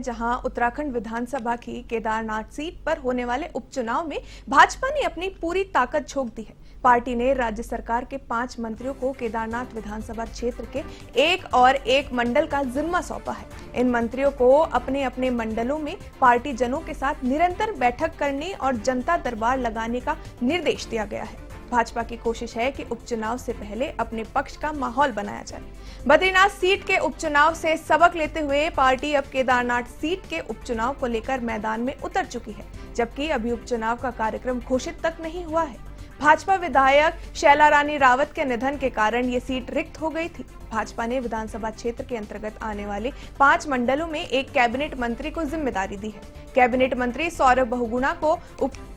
जहां उत्तराखंड विधानसभा की केदारनाथ सीट पर होने वाले उपचुनाव में भाजपा ने अपनी पूरी ताकत झोंक दी है। पार्टी ने राज्य सरकार के 5 मंत्रियों को केदारनाथ विधानसभा क्षेत्र के एक मंडल का जिम्मा सौंपा है। इन मंत्रियों को अपने अपने मंडलों में पार्टी जनों के साथ निरंतर बैठक करने और जनता दरबार लगाने का निर्देश दिया गया है। भाजपा की कोशिश है कि उपचुनाव से पहले अपने पक्ष का माहौल बनाया जाए। बद्रीनाथ सीट के उपचुनाव से सबक लेते हुए पार्टी अब केदारनाथ सीट के उपचुनाव को लेकर मैदान में उतर चुकी है, जबकि अभी उपचुनाव का कार्यक्रम घोषित तक नहीं हुआ है। भाजपा विधायक शैला रानी रावत के निधन के कारण ये सीट रिक्त हो गई थी। भाजपा ने विधानसभा क्षेत्र के अंतर्गत आने वाले 5 मंडलों में एक कैबिनेट मंत्री को जिम्मेदारी दी है। कैबिनेट मंत्री सौरभ बहुगुणा को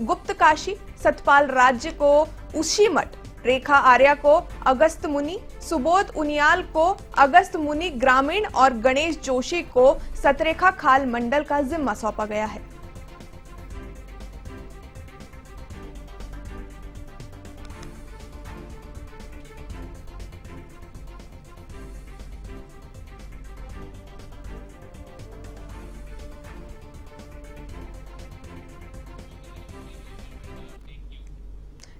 गुप्त काशी, सतपाल राज्य को उशीमठ, रेखा आर्या को अगस्त मुनि, सुबोध उनियाल को अगस्त मुनि ग्रामीण और गणेश जोशी को सतरेखा खाल मंडल का जिम्मा सौंपा गया है।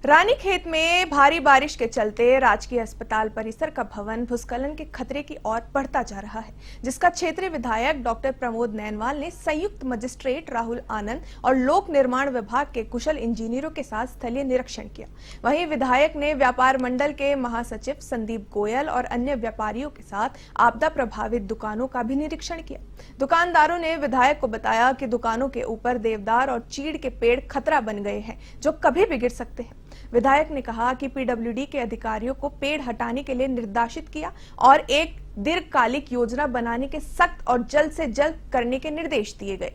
रानीखेत में भारी बारिश के चलते राजकीय अस्पताल परिसर का भवन भूस्खलन के खतरे की ओर बढ़ता जा रहा है, जिसका क्षेत्रीय विधायक डॉक्टर प्रमोद नैनवाल ने संयुक्त मजिस्ट्रेट राहुल आनंद और लोक निर्माण विभाग के कुशल इंजीनियरों के साथ स्थलीय निरीक्षण किया। वहीं विधायक ने व्यापार मंडल के महासचिव संदीप गोयल और अन्य व्यापारियों के साथ आपदा प्रभावित दुकानों का भी निरीक्षण किया। दुकानदारों ने विधायक को बताया कि दुकानों के ऊपर देवदार और चीड़ के पेड़ खतरा बन गए हैं, जो कभी भी गिर सकते हैं। विधायक ने कहा कि पीडब्ल्यूडी के अधिकारियों को पेड़ हटाने के लिए निर्देशित किया और एक दीर्घकालिक योजना बनाने के सख्त और जल्द से जल्द करने के निर्देश दिए गए।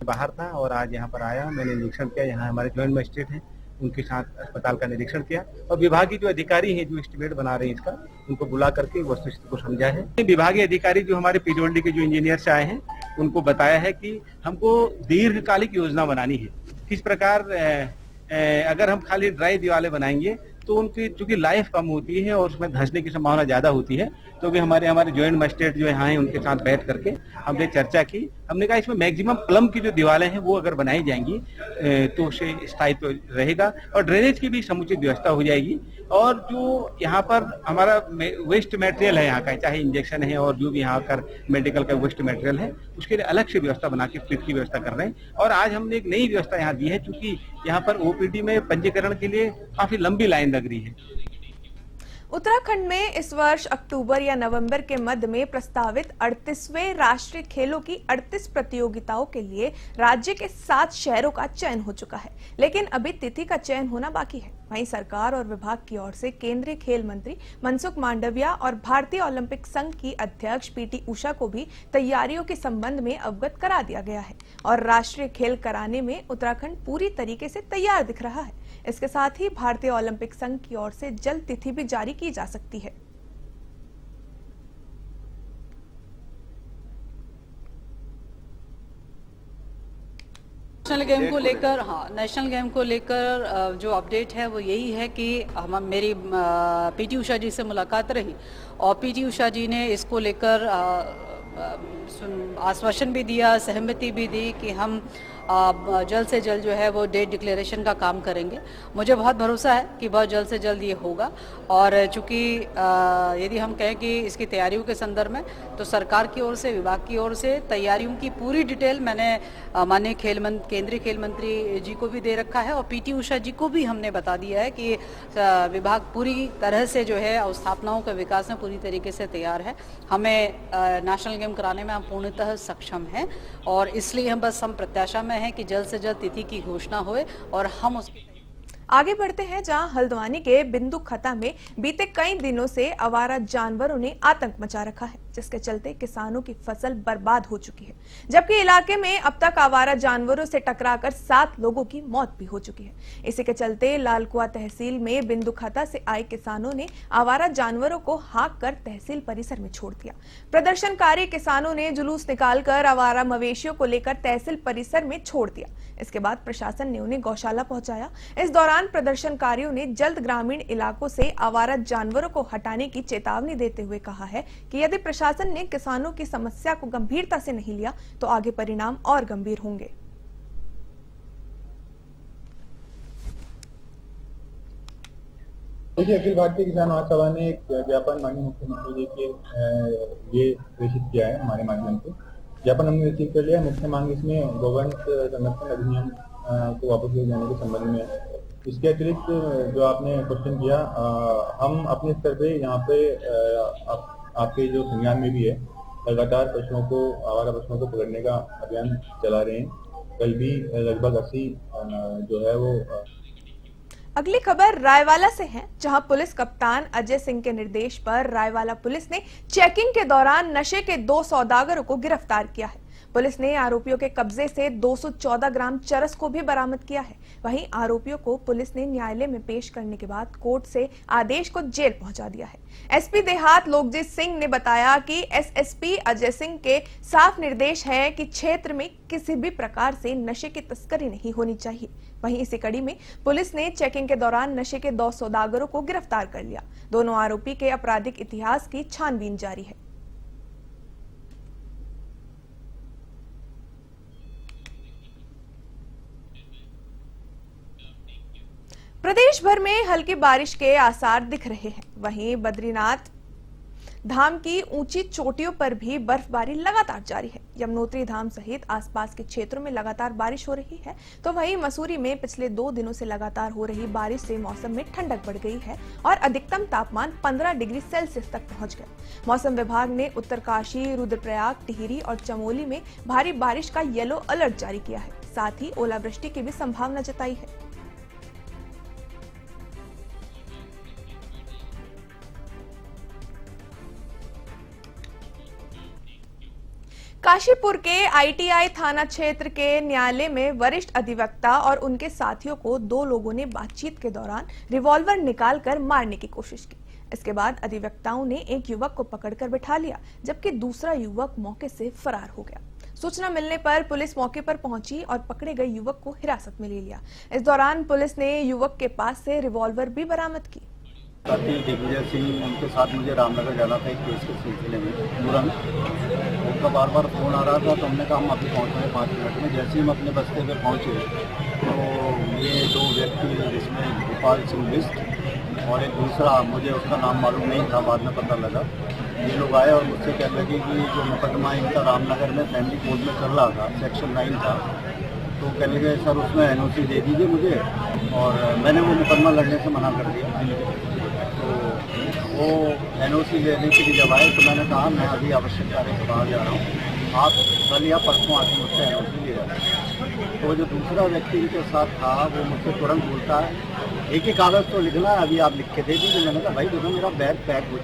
बाहर था और आज यहाँ पर आया, मैंने निरीक्षण किया। यहाँ हमारे जॉइंट मजिस्ट्रेट हैं, उनके साथ अस्पताल का निरीक्षण किया और विभागीय जो अधिकारी हैं जो एस्टिमेट बना रहे हैं इसका, उनको बुला करके वस्तुस्थिति को समझा है। विभागीय अधिकारी जो हमारे पीडब्ल्यूडी के जो इंजीनियर से आए हैं उनको बताया है कि हमको दीर्घकालिक योजना बनानी है। किस प्रकार अगर हम खाली ड्राई दीवारें बनाएंगे तो उनकी चूंकि लाइफ कम होती है और उसमें धंसने की संभावना ज्यादा होती है, तो भी हमारे जॉइंट मजिस्ट्रेट जो यहाँ हैं उनके साथ बैठ करके हमने चर्चा की। हमने कहा इसमें मैक्सिमम प्लम की जो दीवारें हैं वो अगर बनाई जाएंगी तो उससे स्थायित्व रहेगा और ड्रेनेज की भी समुचित व्यवस्था हो जाएगी। और जो यहाँ पर हमारा वेस्ट मटेरियल है यहाँ का, चाहे इंजेक्शन है और जो भी यहाँ का मेडिकल का वेस्ट मटेरियल है, उसके लिए अलग से व्यवस्था बना के फ्रिज की व्यवस्था कर रहे हैं। और आज हमने एक नई व्यवस्था यहाँ दी है, क्योंकि यहाँ पर ओपीडी में पंजीकरण के लिए काफी लंबी लाइन लग रही है। उत्तराखंड में इस वर्ष अक्टूबर या नवंबर के मध्य में प्रस्तावित 38वें राष्ट्रीय खेलों की 38 प्रतियोगिताओं के लिए राज्य के 7 शहरों का चयन हो चुका है, लेकिन अभी तिथि का चयन होना बाकी है। वहीं सरकार और विभाग की ओर से केंद्रीय खेल मंत्री मनसुख मांडविया और भारतीय ओलंपिक संघ की अध्यक्ष पीटी उषा को भी तैयारियों के संबंध में अवगत करा दिया गया है और राष्ट्रीय खेल कराने में उत्तराखंड पूरी तरीके से तैयार दिख रहा है। इसके साथ ही भारतीय ओलंपिक संघ की ओर से जल्द तिथि भी जारी की जा सकती है। नेशनल गेम को लेकर नेशनल गेम को लेकर जो अपडेट है वो यही है कि मेरी पीटी उषा जी से मुलाकात रही और पीटी उषा जी ने इसको लेकर आश्वासन भी दिया, सहमति भी दी कि हम जल्द से जल्द जो है वो डेट डिक्लेरेशन का काम करेंगे। मुझे बहुत भरोसा है कि बहुत जल्द से जल्द ये होगा। और चूंकि यदि हम कहें कि इसकी तैयारियों के संदर्भ में, तो सरकार की ओर से, विभाग की ओर से तैयारियों की पूरी डिटेल मैंने माननीय केंद्रीय खेल मंत्री जी को भी दे रखा है और पीटी उषा जी को भी हमने बता दिया है कि विभाग पूरी तरह से जो है अवस्थापनाओं के विकास में पूरी तरीके से तैयार है। हमें नेशनल गेम कराने में हम पूर्णतः सक्षम हैं और इसलिए हम प्रत्याशा में हैं कि जल्द से जल्द तिथि की घोषणा होए और हम उसकी। आगे बढ़ते हैं, जहां हल्द्वानी के बिंदु खता में बीते कई दिनों से आवारा जानवरों ने आतंक मचा रखा है। जिसके चलते किसानों की फसल बर्बाद हो चुकी है, जबकि इलाके में अब तक आवारा जानवरों से टकराकर 7 लोगों की मौत भी हो चुकी है। इसी के चलते लालकुआ तहसील में बिंदुखता से आए किसानों ने आवारा जानवरों को हाँक कर तहसील परिसर में छोड़ दिया। प्रदर्शनकारी किसानों ने जुलूस निकालकर आवारा मवेशियों को लेकर तहसील परिसर में छोड़ दिया। इसके बाद प्रशासन ने उन्हें गौशाला पहुंचाया। इस दौरान प्रदर्शनकारियों ने जल्द ग्रामीण इलाकों से आवारा जानवरों को हटाने की चेतावनी देते हुए कहा है कि यदि प्रशासन ने किसानों की समस्या को गंभीरता से नहीं लिया तो आगे परिणाम और गंभीर होंगे। अखिल भारतीय किसान महासभा ने एक ज्ञापन माननीय मुख्यमंत्री जी के ये प्रेषित किया है। हमारे माध्यम से ज्ञापन हमने रिसीव कर लिया। मुख्य मांग इसमें गोवंश संरक्षण अधिनियम को वापस ले जाने के संबंध में है। इसके अतिरिक्त जो आपने क्वेश्चन किया, हम अपने स्तर पे यहाँ पे आपके जो संज्ञान में भी है, लगातार पशुओं को, आवारा पशुओं को पकड़ने का अभियान चला रहे हैं। कल भी लगभग 80 जो है वो। अगली खबर रायवाला से है, जहां पुलिस कप्तान अजय सिंह के निर्देश पर रायवाला पुलिस ने चेकिंग के दौरान नशे के 2 सौदागरों को गिरफ्तार किया है। पुलिस ने आरोपियों के कब्जे से 214 ग्राम चरस को भी बरामद किया है। वहीं आरोपियों को पुलिस ने न्यायालय में पेश करने के बाद कोर्ट से आदेश को जेल पहुंचा दिया है। एसपी देहात लोकजीत सिंह ने बताया कि एसएसपी अजय सिंह के साफ निर्देश है कि क्षेत्र में किसी भी प्रकार से नशे की तस्करी नहीं होनी चाहिए। वहीं इसी कड़ी में पुलिस ने चेकिंग के दौरान नशे के 2 सौदागरों को गिरफ्तार कर लिया। दोनों आरोपी के आपराधिक इतिहास की छानबीन जारी है। प्रदेश भर में हल्की बारिश के आसार दिख रहे हैं। वहीं बद्रीनाथ धाम की ऊंची चोटियों पर भी बर्फबारी लगातार जारी है। यमुनोत्री धाम सहित आसपास के क्षेत्रों में लगातार बारिश हो रही है, तो वहीं मसूरी में पिछले 2 दिनों से लगातार हो रही बारिश से मौसम में ठंडक बढ़ गई है और अधिकतम तापमान 15 डिग्री सेल्सियस तक पहुंच गया। मौसम विभाग ने उत्तरकाशी, रुद्रप्रयाग, टिहरी और चमोली में भारी बारिश का येलो अलर्ट जारी किया है। साथ ही ओलावृष्टि की भी संभावना जताई है। काशीपुर के आईटीआई थाना क्षेत्र के न्यायालय में वरिष्ठ अधिवक्ता और उनके साथियों को 2 लोगों ने बातचीत के दौरान रिवॉल्वर निकालकर मारने की कोशिश की। इसके बाद अधिवक्ताओं ने एक युवक को पकड़कर बिठा लिया, जबकि दूसरा युवक मौके से फरार हो गया। सूचना मिलने पर पुलिस मौके पर पहुंची और पकड़े गए युवक को हिरासत में ले लिया। इस दौरान पुलिस ने युवक के पास से रिवॉल्वर भी बरामद की। दिग्विजय सिंह, उनके साथ मुझे रामनगर जाना था एक केस के सिलसिले में तुरंत। उनका बार बार फोन आ रहा था, तो हमने कहा हम अभी पहुँच रहे 5 मिनट में। जैसे ही हम अपने बस्ते पे पहुँचे तो ये 2 व्यक्ति, जिसमें गोपाल सिंह बिस्ट और एक दूसरा, मुझे उसका नाम मालूम नहीं था, बाद में पता लगा, ये लोग आए और मुझसे कहने लगे कि जो मुकदमा इनका रामनगर में फैमिली कोर्ट में चल रहा था, सेक्शन 9 था, तो कहने लगे सर उसमें एनओसी दे दीजिए मुझे। और मैंने वो मुकदमा लड़ने से मना कर दिया। तो वो एनओसी लेने के लिए जब आए तो मैंने कहा मैं अभी आवश्यक कार्य से बाहर जा रहा हूँ, आप कल या परसों आके मुझसे एनओसी ले जाए। तो जो दूसरा व्यक्ति के साथ था वो मुझसे तुरंत बोलता है एक ही कागज़ तो लिखना है, अभी आप लिख के दे दीजिए। मैंने कहा भाई देखो मेरा बैग पैक हो।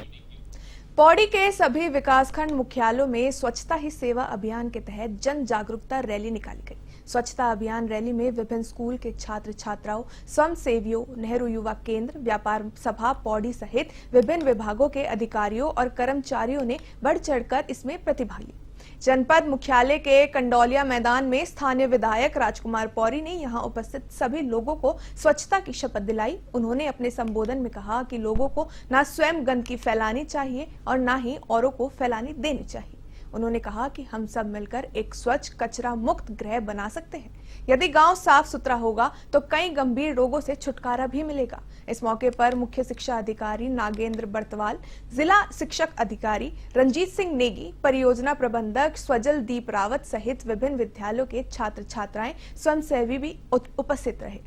पौड़ी के सभी विकासखंड मुख्यालयों में स्वच्छता ही सेवा अभियान के तहत जन जागरूकता रैली निकाली गई। स्वच्छता अभियान रैली में विभिन्न स्कूल के छात्र छात्राओं, स्वयंसेवियों, नेहरू युवा केंद्र, व्यापार सभा पौड़ी सहित विभिन्न विभागों के अधिकारियों और कर्मचारियों ने बढ़ चढ़कर इसमें प्रतिभाग लिया। जनपद मुख्यालय के कंडौलिया मैदान में स्थानीय विधायक राजकुमार पौरी ने यहां उपस्थित सभी लोगों को स्वच्छता की शपथ दिलाई। उन्होंने अपने संबोधन में कहा कि लोगों को न स्वयं गंदगी फैलानी चाहिए और न ही औरों को फैलाने देनी चाहिए। उन्होंने कहा कि हम सब मिलकर एक स्वच्छ कचरा मुक्त ग्रह बना सकते हैं। यदि गांव साफ सुथरा होगा तो कई गंभीर रोगों से छुटकारा भी मिलेगा। इस मौके पर मुख्य शिक्षा अधिकारी नागेंद्र बर्तवाल, जिला शिक्षक अधिकारी रंजीत सिंह नेगी, परियोजना प्रबंधक स्वजल दीप रावत सहित विभिन्न विद्यालयों के छात्र छात्राएं, स्वयंसेवी भी उपस्थित रहे।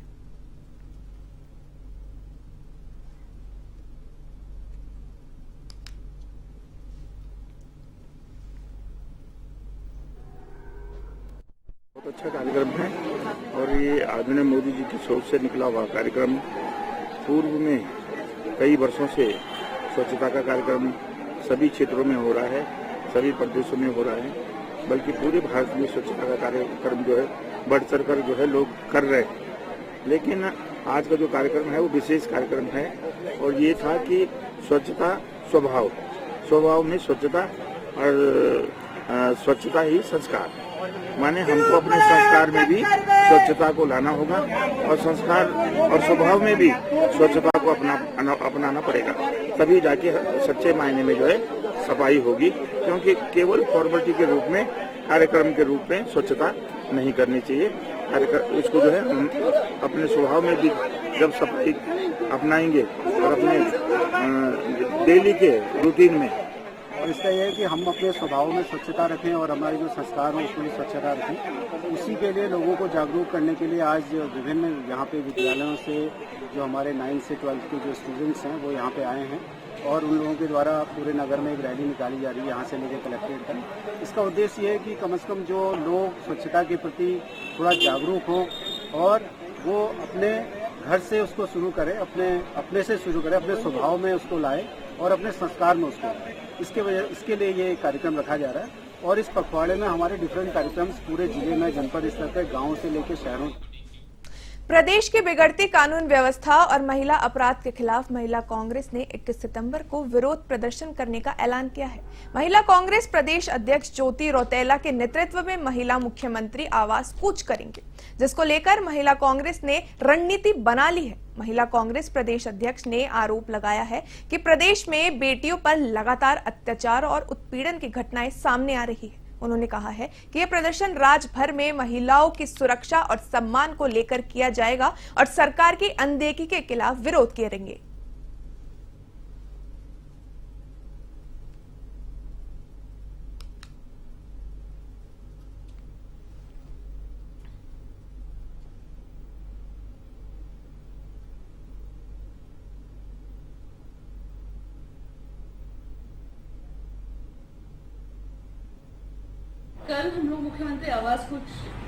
बहुत अच्छा कार्यक्रम है और ये आदरणीय मोदी जी की सोच से निकला हुआ कार्यक्रम। पूर्व में कई वर्षों से स्वच्छता का कार्यक्रम सभी क्षेत्रों में हो रहा है सभी प्रदेशों में हो रहा है, बल्कि पूरे भारत में स्वच्छता का कार्यक्रम जो है बढ़ चढ़ कर जो है लोग कर रहे हैं। लेकिन आज का जो कार्यक्रम है वो विशेष कार्यक्रम है और ये था कि स्वच्छता स्वभाव में स्वच्छता और स्वच्छता ही संस्कार, माने हमको अपने संस्कार में भी स्वच्छता को लाना होगा और संस्कार और स्वभाव में भी स्वच्छता को अपनाना पड़ेगा, तभी जाके सच्चे मायने में जो है सफाई होगी। क्योंकि केवल फॉर्मेलिटी के रूप में, कार्यक्रम के रूप में स्वच्छता नहीं करनी चाहिए। इसको जो है हम अपने स्वभाव में भी जब सफाई अपनाएंगे और अपने डेली के रूटीन में, और इसका यह है कि हम अपने स्वभाव में स्वच्छता रखें और हमारे जो संस्कार हैं उसमें भी स्वच्छता रखें। उसी के लिए लोगों को जागरूक करने के लिए आज विभिन्न यहाँ पे विद्यालयों से जो हमारे 9 से 12 के जो स्टूडेंट्स हैं वो यहाँ पे आए हैं और उन लोगों के द्वारा पूरे नगर में एक रैली निकाली जा रही है यहाँ से लेकर कलेक्ट्रेट तक। इसका उद्देश्य ये है कि कम से कम जो लोग स्वच्छता के प्रति थोड़ा जागरूक हों और वो अपने घर से उसको शुरू करें, अपने से शुरू करें, अपने स्वभाव में उसको लाए और अपने संस्कार में उसको लाए। इसके लिए ये कार्यक्रम रखा जा रहा है और इस पखवाड़े में हमारे डिफरेंट कार्यक्रम पूरे जिले में, जनपद स्तर पर, गाँव से लेकर शहरों। प्रदेश की बिगड़ती कानून व्यवस्था और महिला अपराध के खिलाफ महिला कांग्रेस ने 21 सितंबर को विरोध प्रदर्शन करने का ऐलान किया है। महिला कांग्रेस प्रदेश अध्यक्ष ज्योति रौतेला के नेतृत्व में महिला मुख्यमंत्री आवास कूच करेंगे, जिसको लेकर महिला कांग्रेस ने रणनीति बना ली है। महिला कांग्रेस प्रदेश अध्यक्ष ने आरोप लगाया है कि प्रदेश में बेटियों पर लगातार अत्याचार और उत्पीड़न की घटनाएं सामने आ रही है। उन्होंने कहा है कि यह प्रदर्शन राज्य भर में महिलाओं की सुरक्षा और सम्मान को लेकर किया जाएगा और सरकार की अनदेखी के खिलाफ विरोध करेंगे। कल हम लोग मुख्यमंत्री आवास कुछ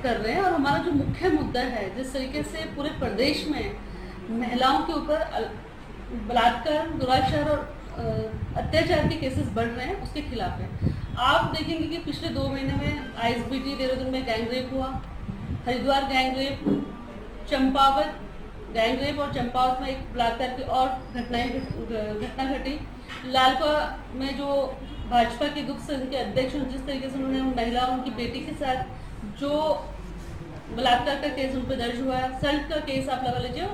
कर रहे हैं और हमारा जो मुख्य मुद्दा है, जिस तरीके से पूरे प्रदेश में महिलाओं के ऊपर बलात्कार, दुराचार और अत्याचार के केसेस बढ़ रहे हैं, उसके खिलाफ है। आप देखेंगे कि पिछले 2 महीने में आईएसबीटी देहरादून में गैंगरेप हुआ, हरिद्वार गैंगरेप, चंपावत गैंगरेप और चंपावत में एक बलात्कार की और घटना घटी। लालका में जो भाजपा के दुख संघ के अध्यक्ष, जिस तरीके से उन्होंने महिला उनकी बेटी के साथ जो बलात्कार का केस उन पर दर्ज हुआ है, सल्ट का केस आप लगा लीजिए,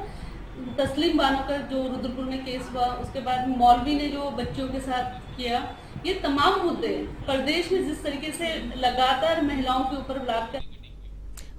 तस्लीम बानो का जो रुद्रपुर में केस हुआ, उसके बाद मौलवी ने जो बच्चों के साथ किया, ये तमाम मुद्दे प्रदेश में जिस तरीके से लगातार महिलाओं के ऊपर बलात्कार।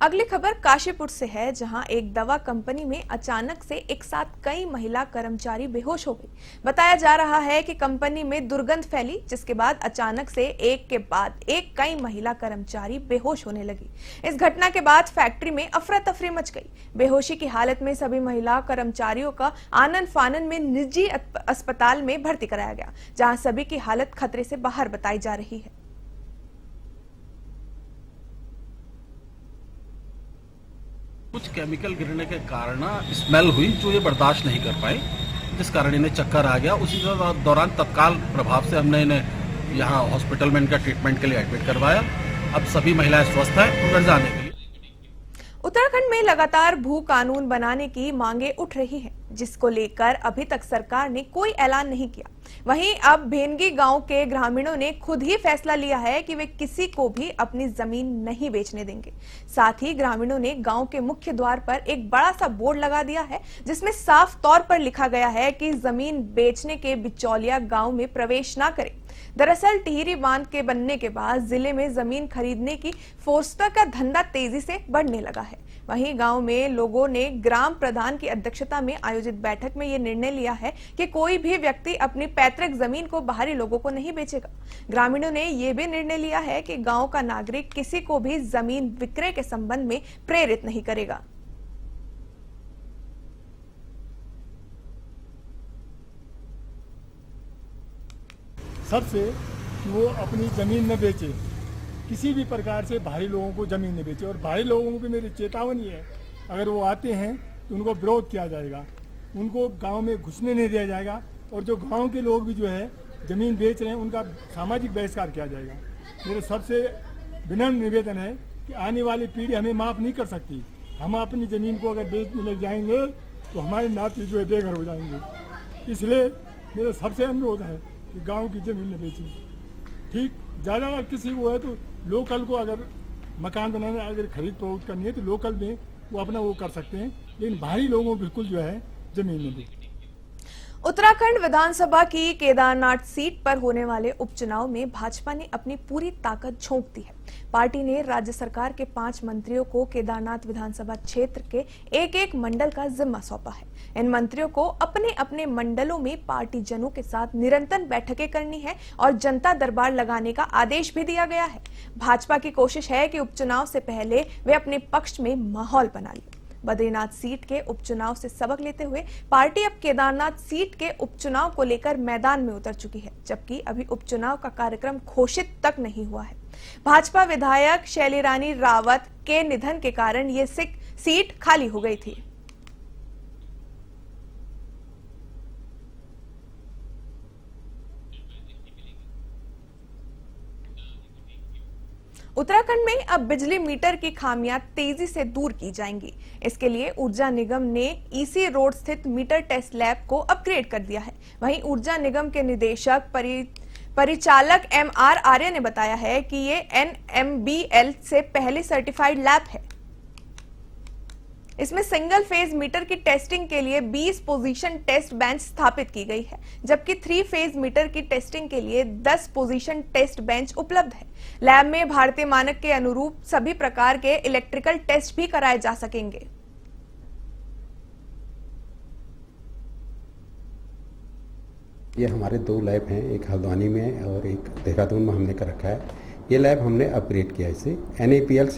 अगली खबर काशीपुर से है, जहां एक दवा कंपनी में अचानक से एक साथ कई महिला कर्मचारी बेहोश हो गई। बताया जा रहा है कि कंपनी में दुर्गंध फैली, जिसके बाद अचानक से एक के बाद एक कई महिला कर्मचारी बेहोश होने लगी। इस घटना के बाद फैक्ट्री में अफरा तफरी मच गई। बेहोशी की हालत में सभी महिला कर्मचारियों का आनन फानन में निजी अस्पताल में भर्ती कराया गया, जहां सभी की हालत खतरे से बाहर बताई जा रही है। कुछ केमिकल गिरने के कारण स्मेल हुई, जो ये बर्दाश्त नहीं कर पाए, जिस कारण इन्हें चक्कर आ गया। उसी दौरान तत्काल प्रभाव से हमने इन्हें यहाँ हॉस्पिटल में इनका ट्रीटमेंट के लिए एडमिट करवाया। अब सभी महिलाएं स्वस्थ हैं घर जाने के लिए। उत्तराखंड में लगातार भू कानून बनाने की मांगे उठ रही हैं, जिसको लेकर अभी तक सरकार ने कोई ऐलान नहीं किया। वहीं अब भेनगी गांव के ग्रामीणों ने खुद ही फैसला लिया है कि वे किसी को भी अपनी जमीन नहीं बेचने देंगे। साथ ही ग्रामीणों ने गांव के मुख्य द्वार पर एक बड़ा सा बोर्ड लगा दिया है, जिसमें साफ तौर पर लिखा गया है कि जमीन बेचने के बिचौलिया गांव में प्रवेश ना करें। दरअसल टिहरी बांध के बनने के बाद जिले में जमीन खरीदने की फोस्टर का धंधा तेजी से बढ़ने लगा है। वहीं गांव में लोगों ने ग्राम प्रधान की अध्यक्षता में आयोजित बैठक में यह निर्णय लिया है कि कोई भी व्यक्ति अपनी पैतृक जमीन को बाहरी लोगों को नहीं बेचेगा। ग्रामीणों ने यह भी निर्णय लिया है कि गांव का नागरिक किसी को भी जमीन विक्रय के संबंध में प्रेरित नहीं करेगा। सबसे वो अपनी ज़मीन न बेचे, किसी भी प्रकार से बाहरी लोगों को ज़मीन न बेचे। और बाहरी लोगों को भी मेरी चेतावनी है, अगर वो आते हैं तो उनको विरोध किया जाएगा, उनको गांव में घुसने नहीं दिया जाएगा। और जो गांव के लोग भी जो है जमीन बेच रहे हैं उनका सामाजिक बहिष्कार किया जाएगा। मेरा सबसे विनम्र निवेदन है कि आने वाली पीढ़ी हमें माफ़ नहीं कर सकती। हम अपनी ज़मीन को अगर बेचने लग जाएंगे तो हमारे नाती जो है बेघर हो जाएंगे। इसलिए मेरा सबसे अनुरोध है कि गांव की ज़मीन न बेचें। ठीक, ज़्यादा अगर किसी को है तो लोकल को अगर मकान बनाना अगर खरीद फरोख्त करनी है तो लोकल में वो अपना वो कर सकते हैं, लेकिन बाहरी लोगों को बिल्कुल जो है ज़मीन न बेचें। उत्तराखंड विधानसभा की केदारनाथ सीट पर होने वाले उपचुनाव में भाजपा ने अपनी पूरी ताकत झोंक दी है। पार्टी ने राज्य सरकार के 5 मंत्रियों को केदारनाथ विधानसभा क्षेत्र के एक मंडल का जिम्मा सौंपा है। इन मंत्रियों को अपने अपने मंडलों में पार्टी जनों के साथ निरंतर बैठकें करनी है और जनता दरबार लगाने का आदेश भी दिया गया है। भाजपा की कोशिश है कि उपचुनाव से पहले वे अपने पक्ष में माहौल बना लें। बद्रीनाथ सीट के उपचुनाव से सबक लेते हुए पार्टी अब केदारनाथ सीट के उपचुनाव को लेकर मैदान में उतर चुकी है, जबकि अभी उपचुनाव का कार्यक्रम घोषित तक नहीं हुआ है। भाजपा विधायक शैली रानी रावत के निधन के कारण ये सीट खाली हो गई थी। उत्तराखंड में अब बिजली मीटर की खामियां तेजी से दूर की जाएंगी। इसके लिए ऊर्जा निगम ने ईसी रोड स्थित मीटर टेस्ट लैब को अपग्रेड कर दिया है। वहीं ऊर्जा निगम के निदेशक परिचालक MR आर्य ने बताया है कि ये NMBL से पहले सर्टिफाइड लैब है। इसमें सिंगल फेज मीटर की टेस्टिंग के लिए 20 पोजीशन टेस्ट बेंच स्थापित की गई है, जबकि 3 फेज मीटर की टेस्टिंग के लिए 10 पोजीशन टेस्ट बेंच उपलब्ध है। लैब में भारतीय मानक के अनुरूप सभी प्रकार के इलेक्ट्रिकल टेस्ट भी कराए जा सकेंगे। ये हमारे 2 लैब हैं, एक हल्द्वानी में और एक देहरादून में हमने कर रखा है। ये लैब हमने अपग्रेड किया, इसे NAPL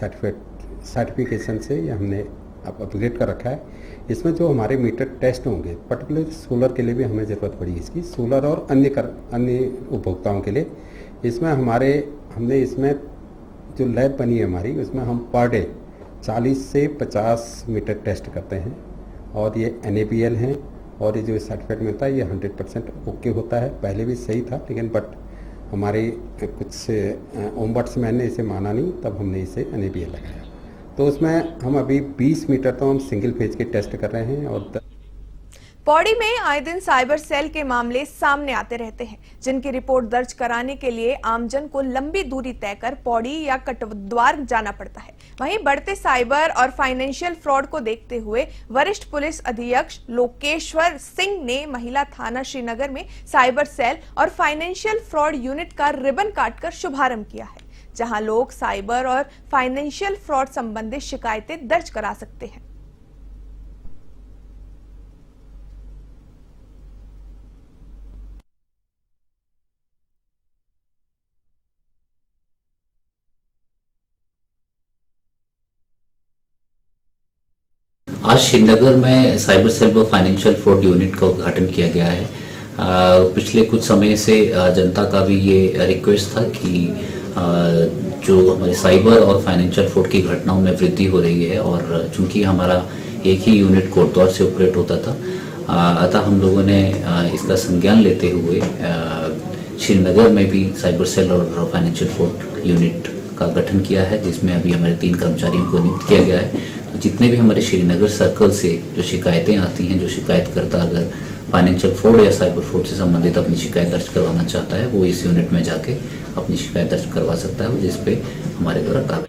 सर्टिफिकेशन से ये हमने अब अपग्रेड कर रखा है। इसमें जो हमारे मीटर टेस्ट होंगे, पर्टिकुलर सोलर के लिए भी हमें ज़रूरत पड़ी इसकी, सोलर और अन्य उपभोक्ताओं के लिए। इसमें हमने इसमें जो लैब बनी है हमारी, उसमें हम पर डे 40 से 50 मीटर टेस्ट करते हैं और ये NAPL हैं और ये जो सर्टिफिकेट मिलता है ये 100% ओके होता है। पहले भी सही था, लेकिन बट हमारे कुछ ओम्बड्समैन ने इसे माना नहीं, तब हमने इसे NAPL लगाया। तो उसमें हम अभी 20 मीटर तो हम सिंगल फेज के टेस्ट कर रहे हैं। और पौड़ी में आए दिन साइबर सेल के मामले सामने आते रहते हैं, जिनकी रिपोर्ट दर्ज कराने के लिए आमजन को लंबी दूरी तय कर पौड़ी या कटद्वार जाना पड़ता है। वहीं बढ़ते साइबर और फाइनेंशियल फ्रॉड को देखते हुए वरिष्ठ पुलिस अधीक्षक लोकेश्वर सिंह ने महिला थाना श्रीनगर में साइबर सेल और फाइनेंशियल फ्रॉड यूनिट का रिबन काटकर शुभारंभ किया है, जहां लोग साइबर और फाइनेंशियल फ्रॉड संबंधित शिकायतें दर्ज करा सकते हैं। आज श्रीनगर में साइबर सेल व फाइनेंशियल फ्रॉड यूनिट का उद्घाटन किया गया है। पिछले कुछ समय से जनता का भी ये रिक्वेस्ट था कि जो हमारे साइबर और फाइनेंशियल फ्रॉड की घटनाओं में वृद्धि हो रही है, और चूंकि हमारा एक ही यूनिट कोटद्वार से ऑपरेट होता था, अतः हम लोगों ने इसका संज्ञान लेते हुए श्रीनगर में भी साइबर सेल और फाइनेंशियल फ्रॉड यूनिट का गठन किया है, जिसमें अभी हमारे 3 कर्मचारियों को नियुक्त किया गया है। तो जितने भी हमारे श्रीनगर सर्कल से जो शिकायतें आती हैं, जो शिकायतकर्ता अगर फाइनेंशियल फ्रॉड या साइबर फ्रॉड से संबंधित अपनी शिकायत दर्ज करवाना चाहता है, वो इस यूनिट में जाके अपनी शिकायत दर्ज करवा सकता है, जिसपे हमारे द्वारा कार्रवाई।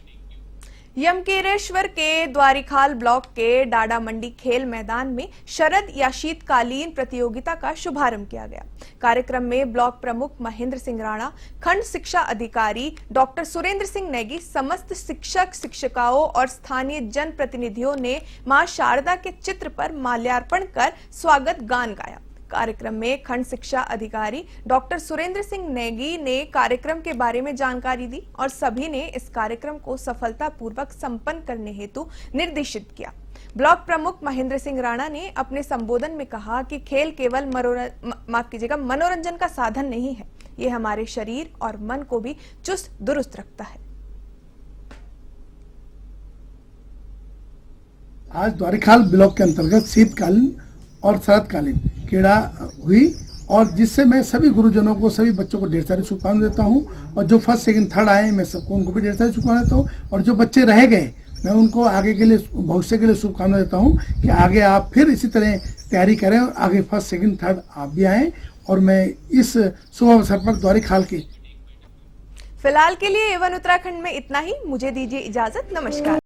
यमकेरेश्वर के द्वारिखाल ब्लॉक के डाडा मंडी खेल मैदान में शरद या शीतकालीन प्रतियोगिता का शुभारंभ किया गया। कार्यक्रम में ब्लॉक प्रमुख महेंद्र सिंह राणा, खंड शिक्षा अधिकारी डॉक्टर सुरेंद्र सिंह नेगी, समस्त शिक्षक शिक्षिकाओं और स्थानीय जन प्रतिनिधियों ने मां शारदा के चित्र पर माल्यार्पण कर स्वागत गान गाया। कार्यक्रम में खंड शिक्षा अधिकारी डॉक्टर सुरेंद्र सिंह नेगी ने कार्यक्रम के बारे में जानकारी दी और सभी ने इस कार्यक्रम को सफलतापूर्वक संपन्न करने हेतु निर्देशित किया। ब्लॉक प्रमुख महेंद्र सिंह राणा ने अपने संबोधन में कहा कि खेल केवल मनोरंजन का साधन नहीं है, ये हमारे शरीर और मन को भी चुस्त दुरुस्त रखता है। आज द्वारिखाल ब्लॉक के अंतर्गत शीतकालीन और शरतकालीन क्रीड़ा हुई और जिससे मैं सभी गुरुजनों को, सभी बच्चों को ढेर सारी शुभकामनाएं देता हूँ। और जो फर्स्ट सेकंड थर्ड आए मैं सबको, उनको भी ढेर सारी शुभकामनाएं देता हूँ। और जो बच्चे रह गए मैं उनको आगे के लिए, भविष्य के लिए शुभकामनाएं देता हूँ कि आगे आप फिर इसी तरह तैयारी करें और आगे फर्स्ट सेकंड थर्ड आप भी आएँ। और मैं इस शुभ अवसर पर द्वारी खाल के फिलहाल के लिए A1 उत्तराखंड में इतना ही। मुझे दीजिए इजाजत। नमस्कार।